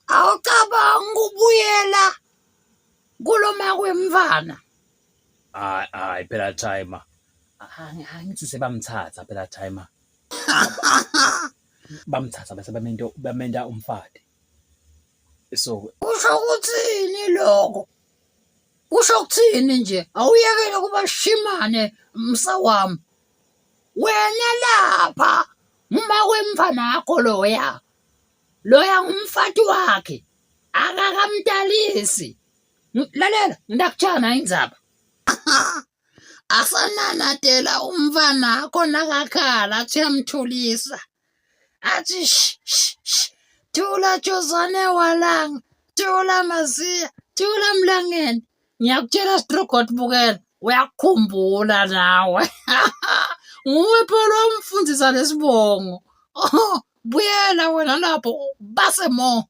Awucabanga ukubuyela kuloma kwemvana? Hayi phela timer. Angithi sebamthatha phela timer. Bamthatha bese bamenda umfati. So Kusho ukuthini lokho? Kusho ukuthini nje? Awuyekele kuba shimane msawami. Wena lapha uma kwemfana yakho loya ngumfati wakhe akakamdalisi. Lalela ngidakutshana indzaba. Asananatela umfana akho nakakhala athi uyamthulisa. Athi thula Jozane walanga, thula Masiya, thula Mlangeni. Ngiyakutshela Struggle bukela, uyakukhumbula nawe. Nguwe phela wamfundisa lesibongo. Buyela wena lapho base mo.